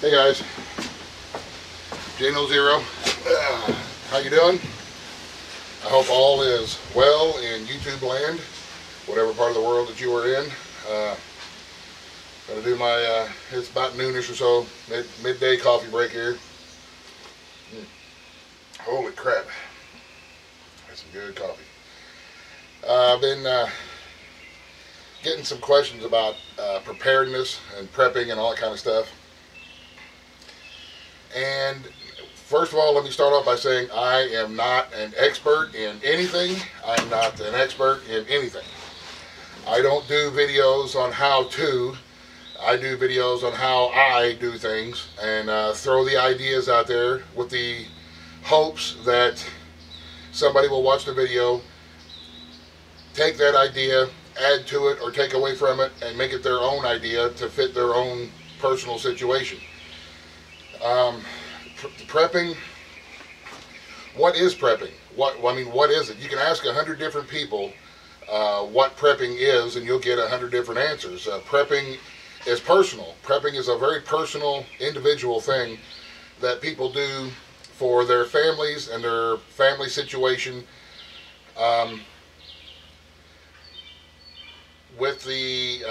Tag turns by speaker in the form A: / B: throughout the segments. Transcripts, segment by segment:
A: Hey guys, J0. How you doing? I hope all is well in YouTube land, whatever part of the world that you are in. Gonna do my, it's about noonish or so, midday coffee break here. Holy crap, that's some good coffee. I've been getting some questions about preparedness and prepping and all that kind of stuff. And first of all, let me start off by saying I am not an expert in anything. I'm not an expert in anything. I don't do videos on how to. I do videos on how I do things and throw the ideas out there with the hopes that somebody will watch the video, take that idea, add to it or take away from it, and make it their own idea to fit their own personal situation. Prepping, what is prepping? What is it? You can ask 100 different people what prepping is and you'll get 100 different answers. Prepping is personal. Prepping is a very personal, individual thing that people do for their families and their family situation, with the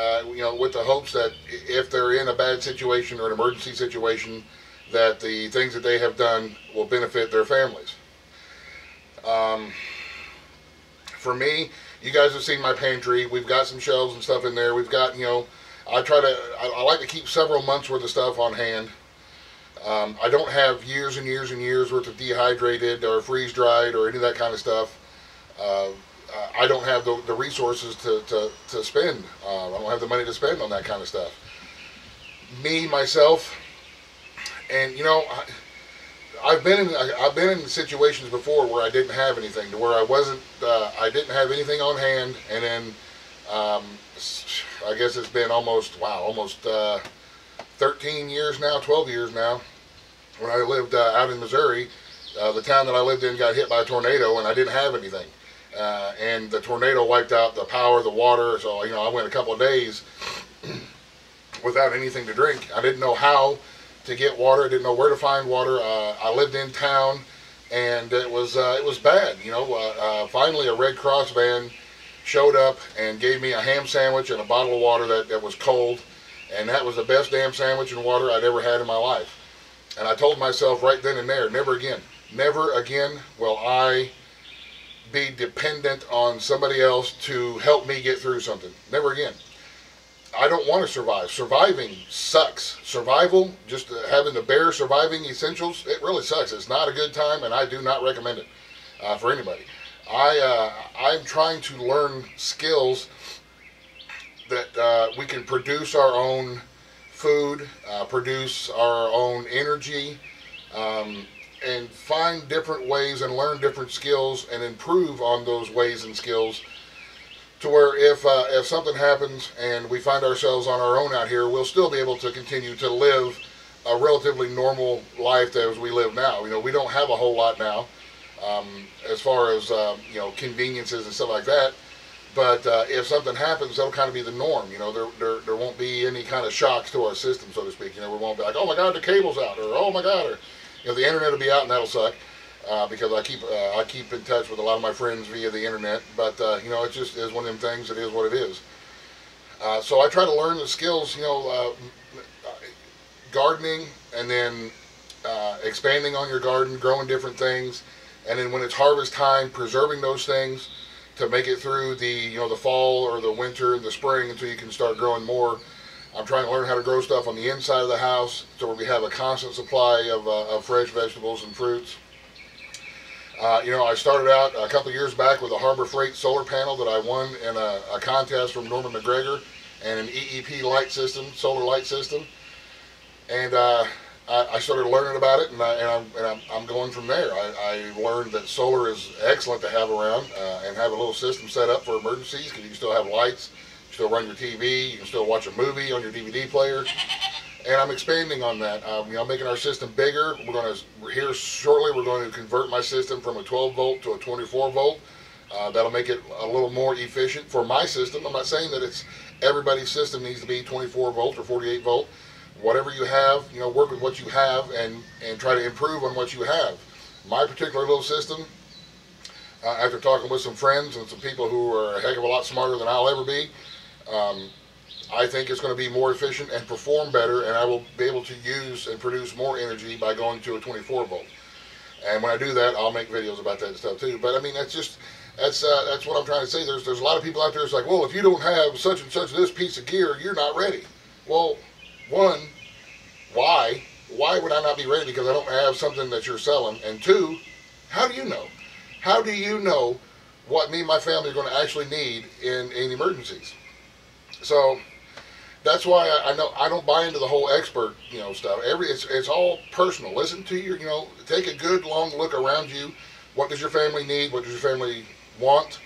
A: with the hopes that if they're in a bad situation or an emergency situation, that the things that they have done will benefit their families. For me, you guys have seen my pantry. We've got some shelves and stuff in there. We've got, I like to keep several months worth of stuff on hand. I don't have years and years and years worth of dehydrated or freeze-dried or any of that kind of stuff. I don't have the resources to spend. I don't have the money to spend on that kind of stuff. Me, myself, and I've been in situations before where I didn't have anything, to where I didn't have anything on hand, and then I guess it's been almost 13 years now, 12 years now. When I lived out in Missouri, the town that I lived in got hit by a tornado, and I didn't have anything. And the tornado wiped out the power, the water, so I went a couple of days without anything to drink. I didn't know how to get water. I didn't know where to find water. I lived in town, and it was bad. Finally, a Red Cross van showed up and gave me a ham sandwich and a bottle of water that was cold, and that was the best damn sandwich and water I'd ever had in my life. And I told myself right then and there, never again will I be dependent on somebody else to help me get through something. Never again. I don't want to survive. Surviving sucks. Survival, just having the bare surviving essentials, it really sucks. It's not a good time, and I do not recommend it for anybody. I'm trying to learn skills that we can produce our own food, produce our own energy, and find different ways and learn different skills and improve on those ways and skills, to where if something happens and we find ourselves on our own out here, we'll still be able to continue to live a relatively normal life as we live now. We don't have a whole lot now, as far as conveniences and stuff like that. But if something happens, that'll kind of be the norm. There won't be any kind of shocks to our system, so to speak. We won't be like, oh my God, the cable's out, or oh my God, or the internet will be out, and that'll suck. Because I keep in touch with a lot of my friends via the internet, but it just is one of them things. It is what it is. So I try to learn the skills, gardening, and then expanding on your garden, growing different things, and then when it's harvest time, preserving those things to make it through the the fall or the winter and the spring until you can start growing more. I'm trying to learn how to grow stuff on the inside of the house, so where we have a constant supply of fresh vegetables and fruits. I started out a couple of years back with a Harbor Freight solar panel that I won in a contest from Norman McGregor, and an EEP light system, solar light system. And I started learning about it, and I'm going from there. I learned that solar is excellent to have around, and have a little system set up for emergencies, because you can still have lights, you can still run your TV, you can still watch a movie on your DVD player. And I'm expanding on that. Making our system bigger. Here shortly, we're going to convert my system from a 12 volt to a 24 volt. That'll make it a little more efficient for my system. I'm not saying that everybody's system needs to be 24 volt or 48 volt. whatever you have, work with what you have and try to improve on what you have. My particular little system, after talking with some friends and some people who are a heck of a lot smarter than I'll ever be, I think it's going to be more efficient and perform better, and I will be able to use and produce more energy by going to a 24 volt. And when I do that, I'll make videos about that stuff too. But I mean, that's what I'm trying to say. There's a lot of people out there that's like, well, if you don't have such and such this piece of gear, you're not ready. Well, one, why? Why would I not be ready because I don't have something that you're selling? And two, how do you know? How do you know what me and my family are going to actually need in emergencies? So that's why I know I don't buy into the whole expert, stuff. It's all personal. Listen to your, take a good long look around you. What does your family need? What does your family want?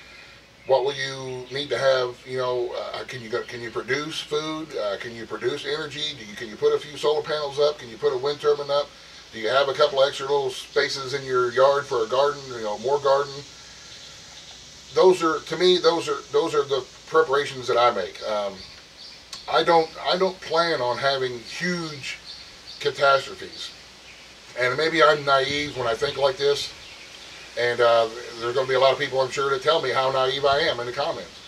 A: What will you need to have? Can you produce food? Can you produce energy? Can you put a few solar panels up? Can you put a wind turbine up? Do you have a couple extra little spaces in your yard for a garden? More garden. Those are the preparations that I make. I don't plan on having huge catastrophes, and maybe I'm naive when I think like this. And there's going to be a lot of people, I'm sure, to tell me how naive I am in the comments.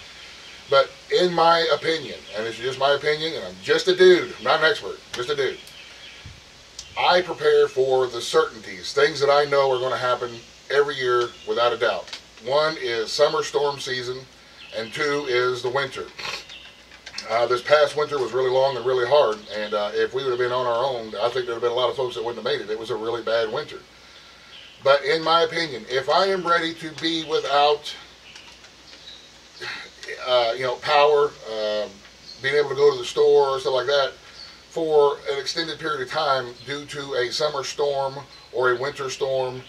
A: But in my opinion, and it's just my opinion, and I'm just a dude, I'm not an expert, just a dude, I prepare for the certainties, things that I know are going to happen every year without a doubt. One is summer storm season, and two is the winter. This past winter was really long and really hard, and if we would have been on our own, I think there would have been a lot of folks that wouldn't have made it. It was a really bad winter. But in my opinion, if I am ready to be without, power, being able to go to the store or stuff like that for an extended period of time due to a summer storm or a winter storm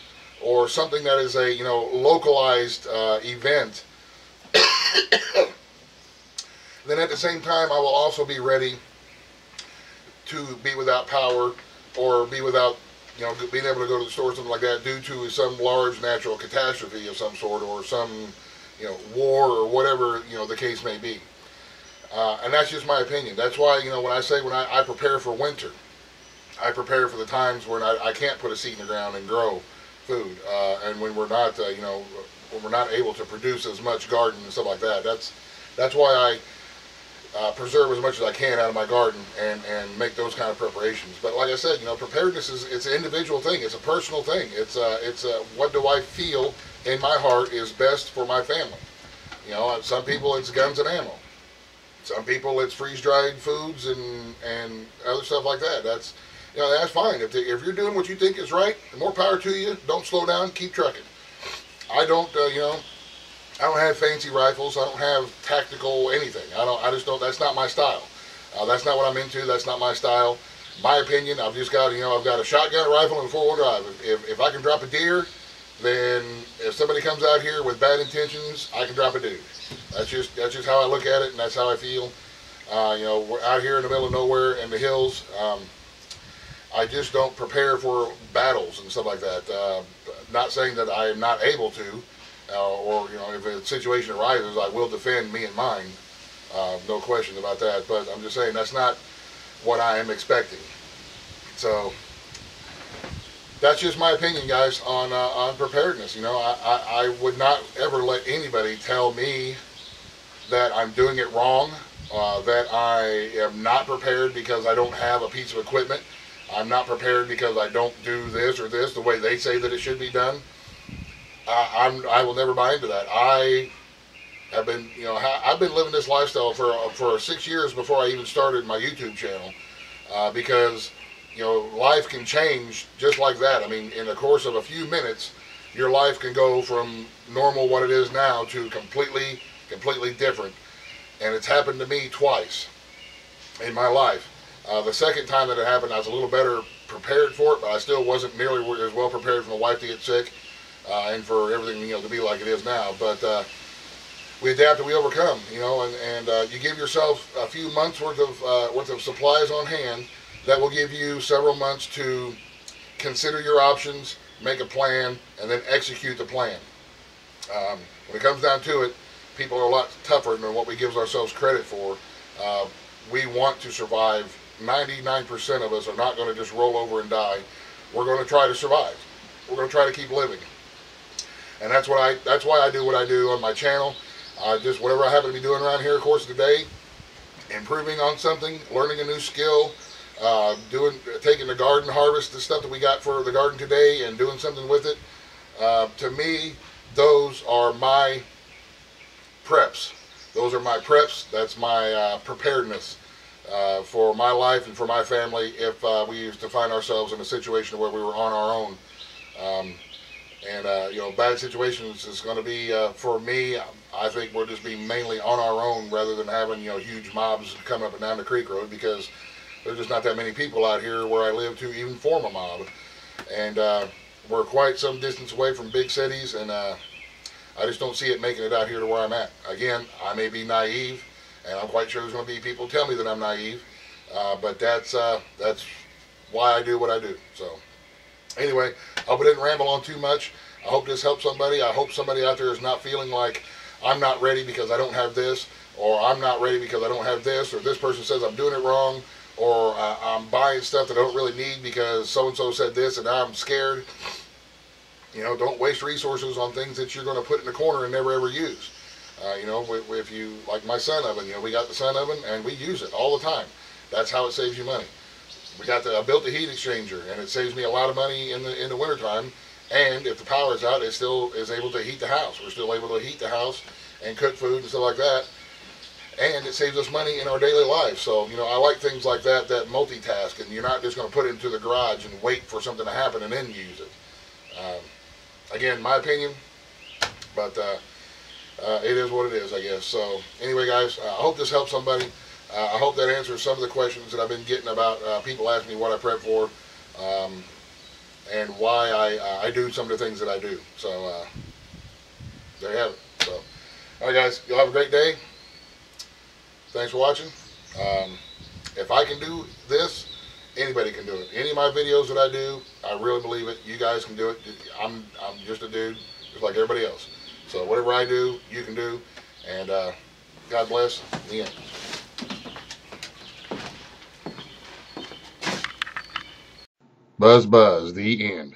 A: or something that is a, localized event, then at the same time I will also be ready to be without power or be without being able to go to the store or something like that due to some large natural catastrophe of some sort or some, war or whatever, the case may be. And that's just my opinion. That's why, when I prepare for winter, I prepare for the times when I can't put a seed in the ground and grow food. And when we're not, when we're not able to produce as much garden and stuff like that. That's why I preserve as much as I can out of my garden and make those kind of preparations. But like I said, preparedness it's an individual thing. It's a personal thing. It's what do I feel in my heart is best for my family. Some people it's guns and ammo. Some people it's freeze-dried foods and other stuff like that. That's fine. If you're doing what you think is right, more power to you. Don't slow down. Keep trucking. I don't I don't have fancy rifles. I don't have tactical anything. I just don't. That's not my style. That's not what I'm into. That's not my style. My opinion. I've just got I've got a shotgun, a rifle, and a four-wheel drive. If I can drop a deer, then if somebody comes out here with bad intentions, I can drop a dude. That's just how I look at it, and that's how I feel. We're out here in the middle of nowhere in the hills. I just don't prepare for battles and stuff like that. Not saying that I am not able to. Or if a situation arises, I will defend me and mine, no question about that. But I'm just saying that's not what I am expecting. So that's just my opinion, guys, on preparedness. I would not ever let anybody tell me that I'm doing it wrong, that I am not prepared because I don't have a piece of equipment. I'm not prepared because I don't do this or this the way they say that it should be done. I will never buy into that. I have been, I've been living this lifestyle for 6 years before I even started my YouTube channel, because, life can change just like that. I mean, in the course of a few minutes, your life can go from normal, what it is now, to completely different. And it's happened to me twice in my life. The second time that it happened, I was a little better prepared for it, but I still wasn't nearly as well prepared for my wife to get sick. And for everything to be like it is now, but we adapt and we overcome, and you give yourself a few months worth of supplies on hand that will give you several months to consider your options, make a plan, and then execute the plan. When it comes down to it, people are a lot tougher than what we give ourselves credit for. We want to survive 99% of us are not going to just roll over and die. We're going to try to survive. We're going to try to keep living. And that's why I do what I do on my channel. Just whatever I happen to be doing around here, of course, today, improving on something, learning a new skill, taking the garden harvest, the stuff that we got for the garden today, and doing something with it. To me, those are my preps. Those are my preps. That's my preparedness for my life and for my family if we used to find ourselves in a situation where we were on our own. Bad situations is going to be, for me, I think we'll just be mainly on our own rather than having, huge mobs coming up and down the creek road, because there's just not that many people out here where I live to even form a mob. And we're quite some distance away from big cities, and I just don't see it making it out here to where I'm at. Again, I may be naive, and I'm quite sure there's going to be people tell me that I'm naive, but that's why I do what I do. So anyway, I hope I didn't ramble on too much. I hope this helps somebody. I hope somebody out there is not feeling like I'm not ready because I don't have this, or I'm not ready because I don't have this, or this person says I'm doing it wrong, or I'm buying stuff that I don't really need because so-and-so said this and now I'm scared. Don't waste resources on things that you're going to put in the corner and never ever use. If you, like my sun oven, we got the sun oven and we use it all the time. That's how it saves you money. I built the heat exchanger, and it saves me a lot of money in the wintertime. And if the power is out, it still is able to heat the house. We're still able to heat the house and cook food and stuff like that. And it saves us money in our daily life. So, I like things like that multitask, and you're not just going to put it into the garage and wait for something to happen and then use it. Again, my opinion, but it is what it is, I guess. So anyway, guys, I hope this helps somebody. I hope that answers some of the questions that I've been getting about people asking me what I prep for, and why I do some of the things that I do. So there you have it. So, all right, guys, you'll have a great day. Thanks for watching. If I can do this, anybody can do it. Any of my videos that I do, I really believe it. You guys can do it. I'm just a dude, just like everybody else. So whatever I do, you can do. And God bless. The end. Buzz, buzz. The end.